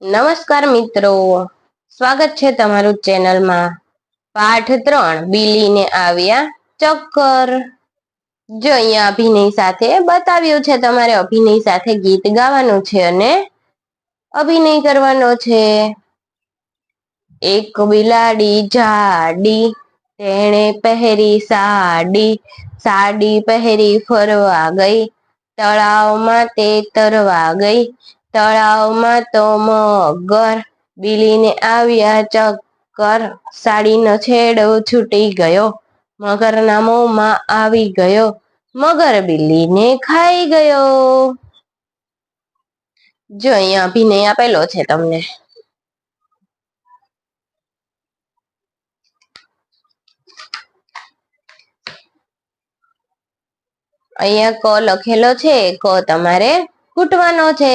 નમસ્કાર મિત્રો, સ્વાગત છે તમારું ચેનલમાં। પાઠ 3 બિલીને આવ્યા ચક્કર। જો અહીંયા અભિનય સાથે બતાવ્યું છે, તમારે અભિનય સાથે ગીત ગાવાનું છે અને અભિનય કરવાનો છે। એક બિલાડી જાડી, તેણે પહેરી સાડી, સાડી પહેરી ફરવા ગઈ, તળાવમાં તે તરવા ગઈ, તળાવમાં તો મગર, બિલીને આવ્યા ચક્કર, સાડીનો છેડો છૂટી ગયો, મગરના મોંમાં આવી ગયો, મગર બિલીને ખાઈ ગયો। જો અહીંયા અભિનય આપેલો છે તમને। અહીંયા ક લખેલો છે, ક તમારે ઘૂંટવાનો છે।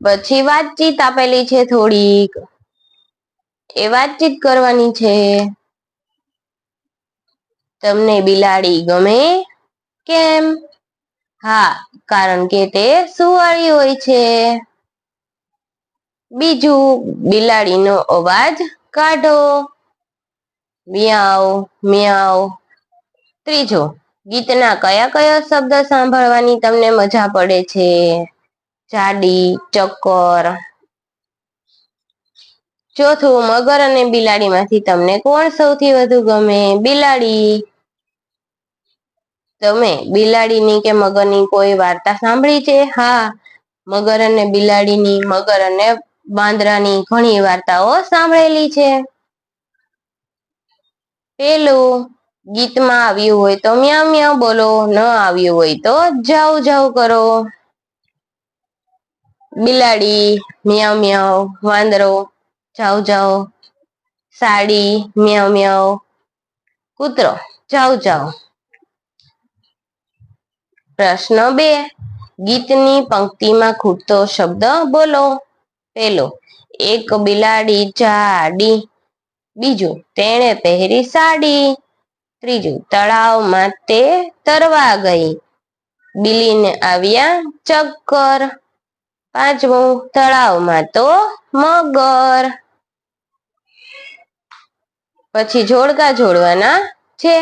પછી વાતચીત આપેલી છે થોડીક, એ વાતચીત કરવાની છે। તમને બિલાડી ગમે કેમ? હા, કારણ કે તે સુંવાળી હોય છે। બીજું, બિલાડીનો અવાજ કાઢો, મિયાઉ મિયાઉ। ત્રીજું, ગીતના કયા કયા શબ્દ સાંભળવાની તમને મજા પડે છે? જાડી, ચક્કર। ચોથું, મગર અને બિલાડીમાંથી તમને કોણ સૌથી વધુ ગમે? બિલાડી। તમે બિલાડીની કે મગરની કોઈ વાર્તા સાંભળી છે? હા, મગર અને બિલાડીની, મગર અને વાંદરાની ઘણી વાર્તાઓ સાંભળેલી છે। પેલું, ગીતમાં આવ્યું હોય તો મ્યાઉ મ્યાઉ બોલો, ન આવ્યું હોય તો જાવ જાવ કરો। બિલાડી મ્યાઉ મ્યાઉ, વાંદરો જાવ જાવ, સાડી મ્યાઉ મ્યાઉ, કૂતરો જાવ જાવ। પ્રશ્ન 2, ગીતની પંક્તિમાં ખૂટતો શબ્દ બોલો। પેલો, એક બિલાડી જાડી, બીજું, તેણે પહેરી સાડી, ત્રીજું, તળાવમાં તે તરવા ગઈ, બિલીને આવ્યા ચક્કર, પાંચમું, તળાવમાં તો મગર। પછી જોડકા જોડવાના છે।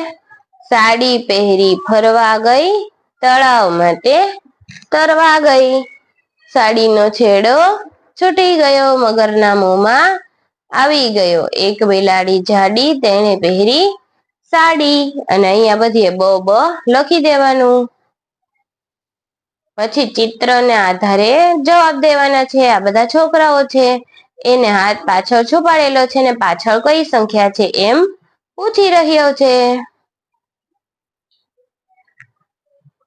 સાડી પહેરી ફરવા ગઈ, તળાવમાં તે તરવા ગઈ, સાડીનો છેડો છૂટી ગયો, મગરના મોંમાં આવી ગયો, એક બિલાડી જાડી, તેણે પહેરી સાડી, અને અહીંયા બધીએ બ બ લખી દેવાનું। પછી ચિત્રને આધારે જવાબ દેવાના છે। આ બધા છોકરાઓ છે, એને હાથ પાછળ છુપાડેલો છે ને પાછળ કઈ સંખ્યા છે એમ પૂછી રહ્યો છે।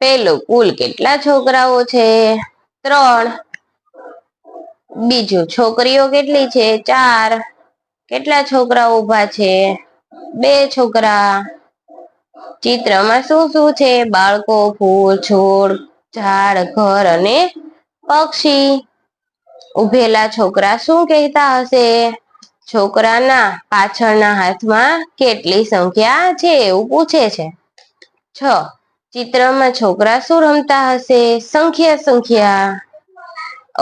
પેલું, કુલ કેટલા છોકરાઓ છે? 3। બીજું, છોકરીઓ કેટલી છે? 4। કેટલા છોકરાઓ ઊભા છે? 2 છોકરા। ચિત્રમાં શું શું છે? બાળકો, ફૂલ, છોડ, ઝાડ, ઘર અને પક્ષી। ઉભેલા છોકરા શું કહેતા હશે? છોકરાના પાછળના હાથમાં કેટલી સંખ્યા છે એવું પૂછે છે। 6, ચિત્રમાં છોકરા શું રમતા હશે? સંખ્યા સંખ્યા, અ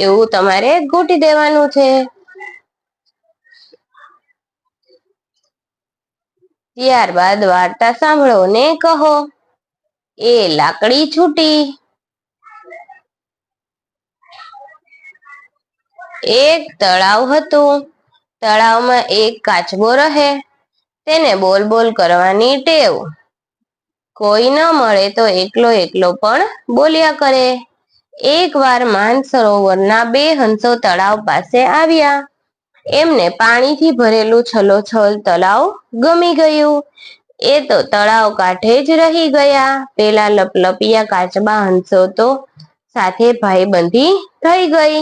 એવું તમારે ઘૂંટી દેવાનું છે। ત્યારબાદ વાર્તા સાંભળો ને કહો। એ લાકડી છૂટી, એક તળાવ હતું, તળાવમાં એક કાચબો રહે, તેને બોલ બોલ કરવાની ટેવ, કોઈ ન મળે તો એકલો એકલો પણ બોલ્યા કરે। એકવાર માનસરોવરના 2 હંસો તળાવ પાસે આવ્યા, એમને પાણીથી ભરેલું છલોછલ તળાવ ગમી ગયું, એ તો તળાવ કાંઠે જ રહી ગયા। પેલા લપલપિયા કાચબા હંસો તો સાથે ભાઈબંધી થઈ ગઈ।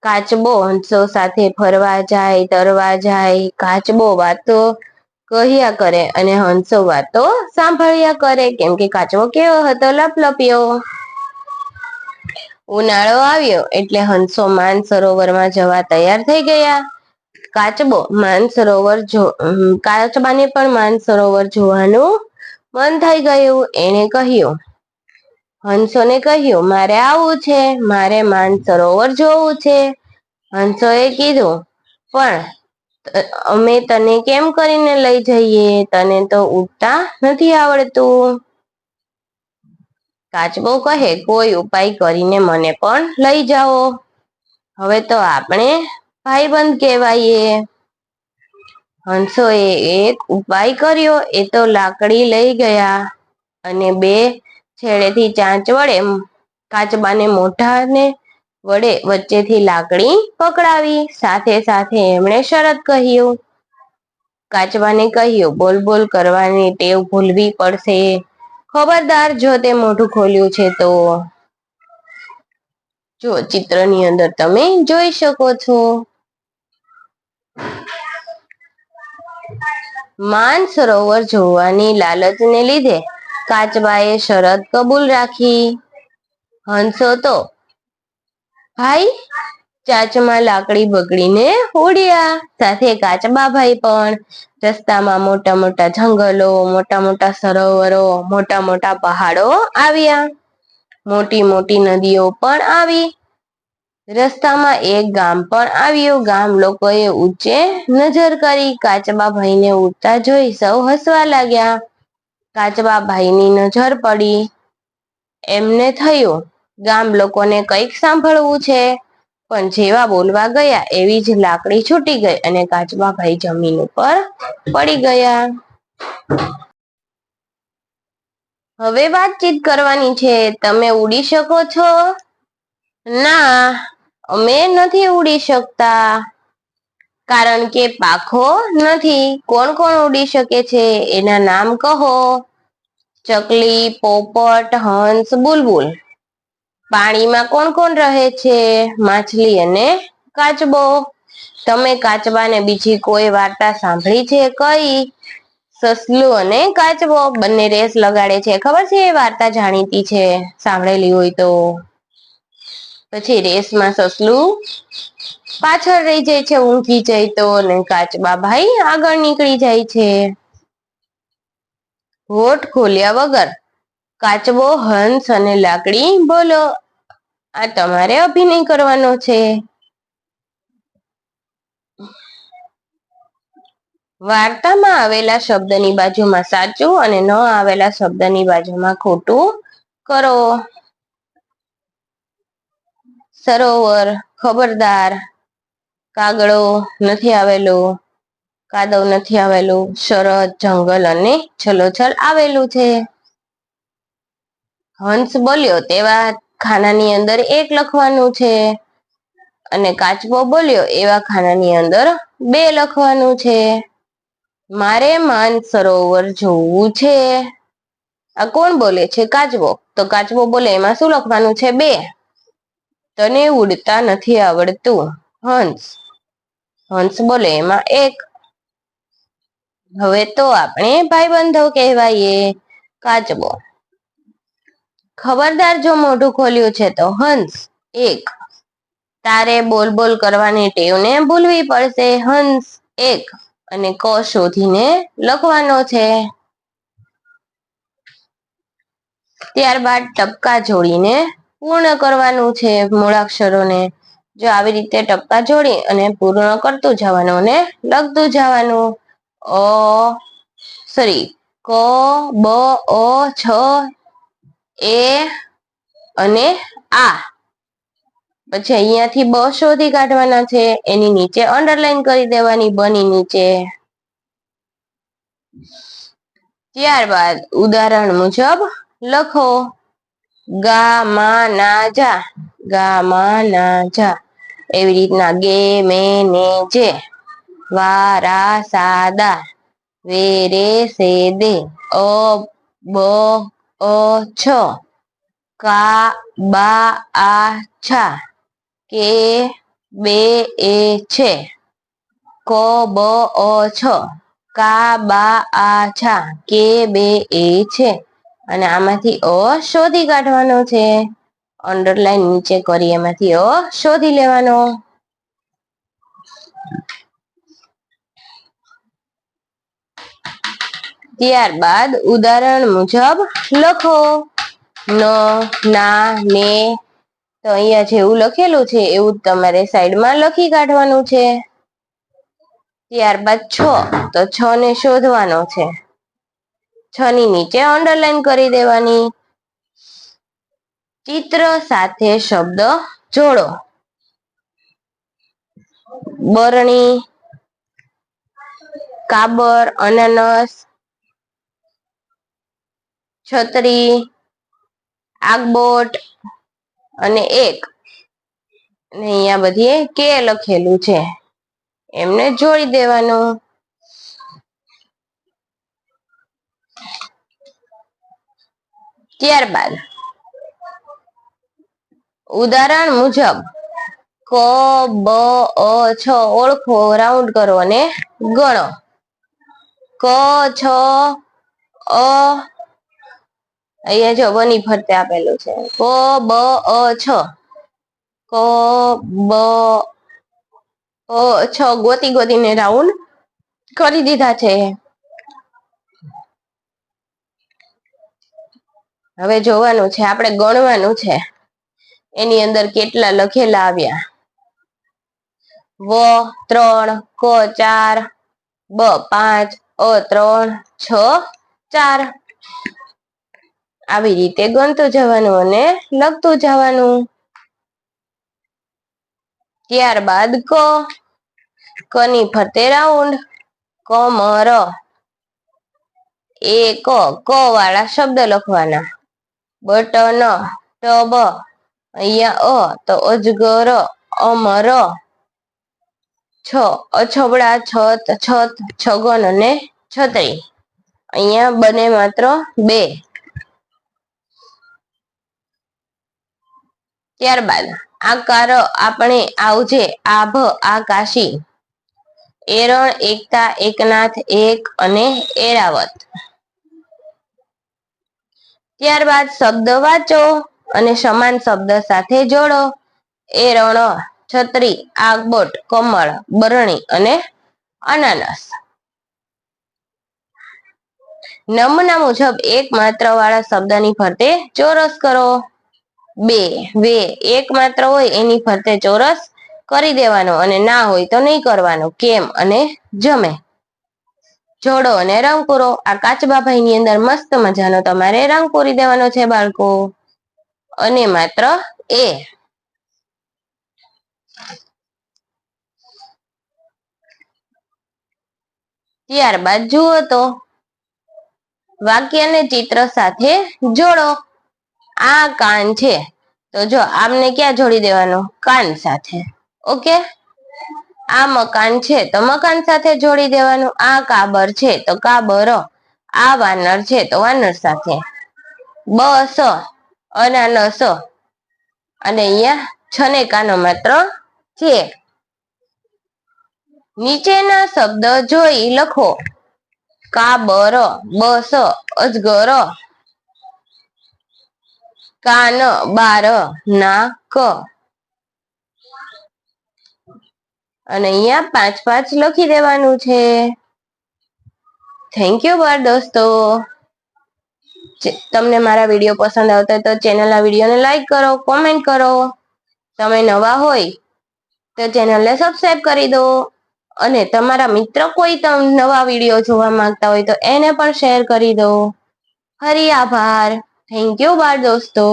કાચબો હંસો સાથે ફરવા જાય, તરવા જાય, કાચબો વાતો કહ્યા કરે અને હંસો વાતો સાંભળ્યા કરે, કેમ કે કાચબો કેવો હતો? લપલપ્યો। ઉનાળો આવ્યો એટલે હંસો માનસરોવરમાં જવા તૈયાર થઈ ગયા। કાચબાને પણ માનસરોવર જોવાનું મન થઈ ગયું. એણે કહ્યું, હંસોને કહ્યું, મારે આવવું છે, મારે માનસરોવર જોવું છે. હંસોએ કીધું, પણ અમે તને કેમ કરીને લઈ જઈએ? તને તો ઉડતા નથી આવડતું. કાચબો કહે, કોઈ ઉપાય કરીને મને પણ લઈ જાઓ. હવે તો આપણે ભાઈબંધ કહેવાઈએ. હંસોએ એક ઉપાય કર્યો. એ તો લાકડી લઈ ગયા અને બે છેડેથી ચાંચ વડે કાચબાને મોઢાને વડે વચ્ચેથી લાકડી પકડાવી. સાથે સાથે એમણે શરત કહ્યું. કાચબાને કહ્યું, બોલ બોલ કરવાની ટેવ ભૂલવી પડશે. ખબરદાર, જો તે મોઢું ખોલ્યું છે તો. જો ચિત્રની અંદર તમે જોઈ શકો છો. માનસરોવર જોવાની લાલચને લીધે કાચબાએ શરત કબૂલ રાખી. હંસો તો ભાઈ ચાંચમાં લાકડી બગડીને ઉડ્યા. સાથે કાચબા ભાઈ પણ. રસ્તામાં મોટા મોટા જંગલો, મોટા મોટા સરોવરો, મોટા મોટા પહાડો આવ્યા. મોટી મોટી નદીઓ પણ આવી. રસ્તામાં એક ગામ પણ આવ્યું. ગામ લોકોએ ઊંચે નજર કરી. કાચબા ભાઈને ઉડતા જોઈ સૌ હસવા લાગ્યા. કાચબા ભાઈની નજર પડી. એમને થયું, ગામ લોકોને કંઈક સાંભળવું છે. પણ જેવા બોલવા ગયા એવી જ લાકડી છૂટી ગઈ અને કાચબા ભાઈ જમીન ઉપર પડી ગયા. હવે વાતચીત કરવાની છે. તમે ઉડી શકો છો? ના, અમે નથી ઉડી શકતા. કારણ કે પાંખો નથી. કોણ કોણ ઉડી શકે છે? એના નામ કહો. ચકલી, પોપટ, હંસ, બુલબુલ. પાણીમાં કોણ કોણ રહે છે? માછલી અને કાચબો. તમે કાચબાને બીજી કોઈ વાર્તા સાંભળી છે? કઈ? સસલું અને કાચબો બંને રેસ લગાડે છે. ખબર છે? એ વાર્તા જાણીતી છે, સાંભળેલી હોય તો. પછી રેસમાં સસલું પાછળ રહી જાય છે, ઊંઘી જાય તો, ને કાચબા ભાઈ આગળ નીકળી જાય છે. હોઠ ખોલ્યા વગર કાચબો, હંસ અને લાકડી. બોલો, આ તમારે અભિનય કરવાનો છે. વાર્તામાં આવેલા શબ્દની બાજુમાં સાચું અને ન આવેલા શબ્દની બાજુમાં ખોટું કરો. સરોવર, ખબરદાર. કાગડો નથી આવેલો. કાદવ નથી આવેલું. શરત, જંગલ અને છલોછલ આવેલું છે. હંસ બોલ્યો, તેવા ખાનાની અંદર એક લખવાનું છે. અને કાચબો બોલ્યો, એવા ખાનાની અંદર બે લખવાનું છે. મારે માનસરોવર જોવું છે. આ કોણ બોલે છે? કાચબો. તો કાચબો બોલે, એમાં શું લખવાનું છે? બે. તને ઉડતા નથી આવડતું. હંસ. હંસ બોલે, એમાં એક. હવે તો આપણે ભાઈબંધો કહેવાઈએ. કાચબો, ખબરદાર, જો મોઢું ખોલ્યું છે તો. હંસ, એક. તારે બોલ બોલ કરવાની ટેવને ભૂલવી પડશે. હંસ, એક. અને ક શોધીને લખવાનો છે. ત્યારબાદ ટપકા જોડીને પૂર્ણ કરવાનું છે મૂળાક્ષરોને. જો આવી રીતે ટપકા જોડી અને પૂર્ણ કરતું જવાનું અને લખતું જવાનું. અ સોરી ક, બ, અ, છ, એ અને આ. પછી અહિયાંથી બ શોધી કાઢવાના છે. એની નીચે અંડરલાઈન કરી દેવાની, બની નીચે. ત્યારબાદ ઉદાહરણ મુજબ લખો. ગા મા ના જા. ગા મા ના જા. એવી રીતના ગે, મે, ને, જે. વા રા સા દા. વે રે સે દે. અ બ અ છ. કા બા આ છા. કે બે એ છે. ક બ અ છ. કા બા આ છા. કે બે એ છે. અને આમાંથી અ શોધી કાઢવાનો છે. અંડરલાઈન નીચે કરી એમાંથી અ શોધી લેવાનો. ત્યારબાદ ઉદાહરણ મુજબ લખો. ન, ના, ને. તો અહીંયા જેવું લખેલું છે એવું તમારે સાઈડમાં લખી કાઢવાનું છે. ત્યારબાદ છ, તો છ ને શોધવાનો છે. છ ની નીચે અંડરલાઈન કરી દેવાની. ચિત્ર સાથે શબ્દ જોડો. બરણી, કાબર, અનાનસ, છત્રી, આગબોટ અને એક. અને અહીંયા બધી કે લખેલું છે એમને જોડી દેવાનું. ત્યારબાદ ઉદાહરણ મુજબ ક, બ, છ ઓળખો, રાઉન્ડ કરો અને ગણો. ક, છ, અ. અહીંયા જો બની ફરતે આપેલું છે. ક, બ, છ. ક, બ, છ ગોતી ગોતીને રાઉન્ડ કરી દીધા છે. હવે જોવાનું છે, આપણે ગણવાનું છે એની અંદર કેટલા લખેલા આવ્યા. વ 3, ક 4, બ 5, અ 3, છ 4. આવી રીતે ગણતું જવાનું અને લખતું જવાનું. ત્યારબાદ ક ની ફરતે રાઉન્ડ. કમર. ક વાળા શબ્દ લખવાના. બટન, ટબ, અહીંયા તો અજગર, અમર. છ, અછબડા, છત, છત, છગન અને છત્રી. અહીંયા બને માત્ર 2. ત્યારબાદ આકાર આપણે આવજે, આભ, આકાશી. એરણ, એકતા, એકનાથ, એક અને એરાવત. ત્યારબાદ શબ્દ વાંચો અને સમાન શબ્દ સાથે જોડો. એરણ, છત્રી, આગબોટ, કમળ, બરણી અને અનાનસ. નમૂના મુજબ એક માત્ર વાળા શબ્દની ફરતે ચોરસ કરો. 2, વે એક માત્ર હોય એની ફરતે ચોરસ કરી દેવાનો અને ના હોય તો નહીં કરવાનું. કેમ અને જમે. જોડો અને રંગ પૂરો. આ કાચબાભાઈ ની અંદર મસ્ત મજાનો તમારે રંગ પૂરી દેવાનો છે બાળકો. અને માત્ર એ. ત્યારબાદ જુઓ તો વાક્યને ચિત્ર સાથે જોડો. આ કાન છે તો જો આમને ક્યાં જોડી દેવાનો? કાન સાથે. ઓકે. આ મકાન છે તો મકાન સાથે જોડી દેવાનું. આ કાબર છે તો કાબર. આ વાનર છે તો વાનર સાથે. બસ, અનાનસ અને અહીંયા છનેકાનો માત્ર છે. નીચેના શબ્દ જોઈ લખો. કાબર, બસ, અજગર, કાન, બાર, નાક. અને અહીંયા 5 5 લખી દેવાનું છે. થેન્ક યુ બાળ દોસ્તો. તમને મારા વિડીયો પસંદ આવતા હોય તો ચેનલના વિડીયોને લાઈક કરો, કોમેન્ટ કરો. તમે નવા હોય તો ચેનલને સબસ્ક્રાઇબ કરી દો અને તમારા મિત્ર કોઈ નવા વિડીયો જોવા માંગતા હોય તો એને પણ શેર કરી દો. ફરી આભાર. થેન્ક યુ બાળ દોસ્તો.